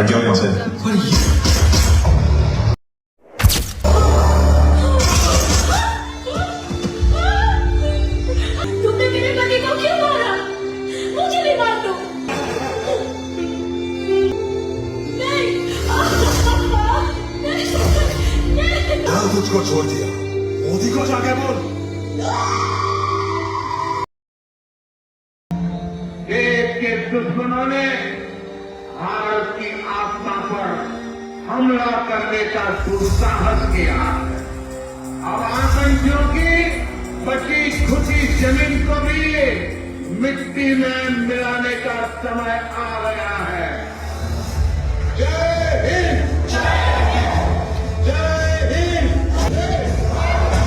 हट जाओ यहाँ से। तुमने मेरे पति को क्यों मारा? मुझे भी मार दो। नहीं, कल तुझको छोड़ दिया, मोदी को जाके बोल। देश के दुश्मनों ने भारत की आत्मा पर हमला करने का दुस्साहस किया है। अब आतंकियों की बची खुशी जमीन को भी मिट्टी में मिलाने का समय आ गया है। जय हिंद, जय हिंद, जय हिंद, जय भारत।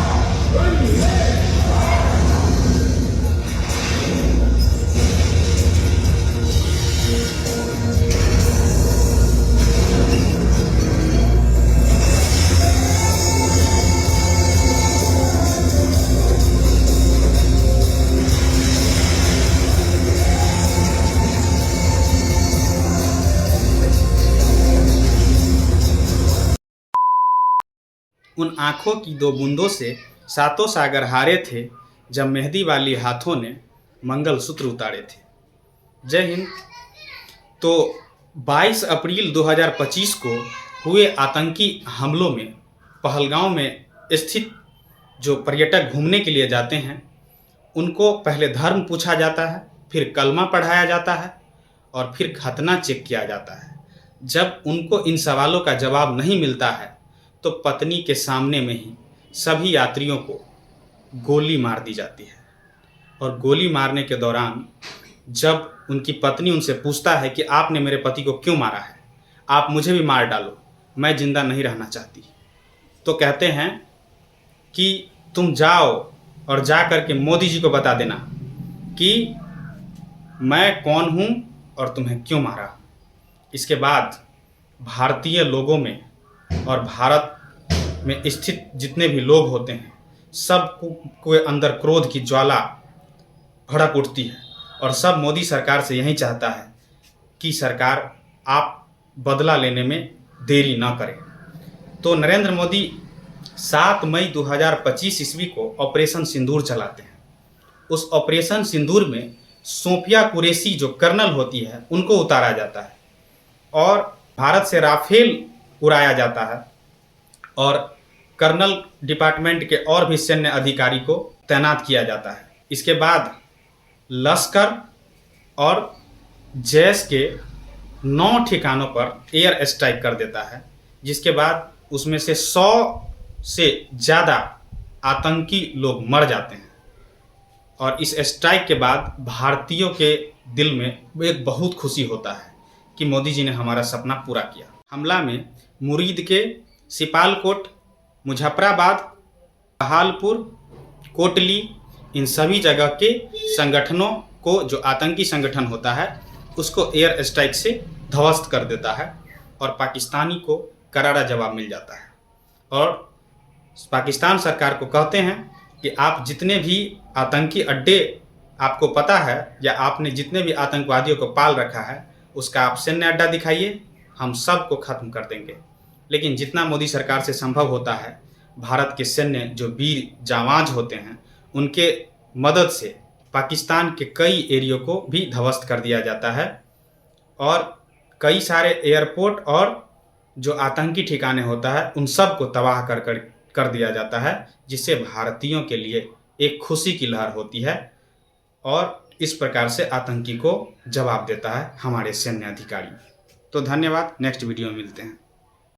उन आँखों की दो बूंदों से सातों सागर हारे थे, जब मेहंदी वाली हाथों ने मंगलसूत्र उतारे थे। जय हिंद। तो 22 अप्रैल 2025 को हुए आतंकी हमलों में पहलगांव में स्थित जो पर्यटक घूमने के लिए जाते हैं, उनको पहले धर्म पूछा जाता है, फिर कलमा पढ़ाया जाता है और फिर खतना चेक किया जाता है। जब उनको इन सवालों का जवाब नहीं मिलता है तो पत्नी के सामने में ही सभी यात्रियों को गोली मार दी जाती है। और गोली मारने के दौरान जब उनकी पत्नी उनसे पूछता है कि आपने मेरे पति को क्यों मारा है, आप मुझे भी मार डालो, मैं जिंदा नहीं रहना चाहती, तो कहते हैं कि तुम जाओ और जा कर के मोदी जी को बता देना कि मैं कौन हूँ और तुम्हें क्यों मारा। इसके बाद भारतीय लोगों में और भारत में स्थित जितने भी लोग होते हैं, सब को अंदर क्रोध की ज्वाला भड़क उठती है और सब मोदी सरकार से यही चाहता है कि सरकार आप बदला लेने में देरी ना करें। तो नरेंद्र मोदी 7 मई 2025 ईस्वी को ऑपरेशन सिंदूर चलाते हैं। उस ऑपरेशन सिंदूर में सोफिया कुरैशी जो कर्नल होती है, उनको उतारा जाता है और भारत से राफेल उड़ाया जाता है और कर्नल डिपार्टमेंट के और भी सैन्य अधिकारी को तैनात किया जाता है। इसके बाद लश्कर और जैश के 9 ठिकानों पर एयर स्ट्राइक कर देता है, जिसके बाद उसमें से 100 से ज़्यादा आतंकी लोग मर जाते हैं। और इस स्ट्राइक के बाद भारतीयों के दिल में एक बहुत खुशी होता है कि मोदी जी ने हमारा सपना पूरा किया। हमला में मुरीद के सिपालकोट, मुजफ्फराबाद, बहालपुर, कोटली, इन सभी जगह के संगठनों को, जो आतंकी संगठन होता है, उसको एयर स्ट्राइक से ध्वस्त कर देता है और पाकिस्तानी को करारा जवाब मिल जाता है। और पाकिस्तान सरकार को कहते हैं कि आप जितने भी आतंकी अड्डे आपको पता है या आपने जितने भी आतंकवादियों को पाल रखा है, उसका आप सैन्य अड्डा दिखाइए, हम सब को ख़त्म कर देंगे। लेकिन जितना मोदी सरकार से संभव होता है, भारत के सैन्य जो वीर जांबाज होते हैं, उनके मदद से पाकिस्तान के कई एरियो को भी ध्वस्त कर दिया जाता है और कई सारे एयरपोर्ट और जो आतंकी ठिकाने होता है, उन सब को तबाह कर दिया जाता है, जिससे भारतीयों के लिए एक खुशी की लहर होती है। और इस प्रकार से आतंकी को जवाब देता है हमारे सैन्य अधिकारी। तो धन्यवाद, नेक्स्ट वीडियो में मिलते हैं।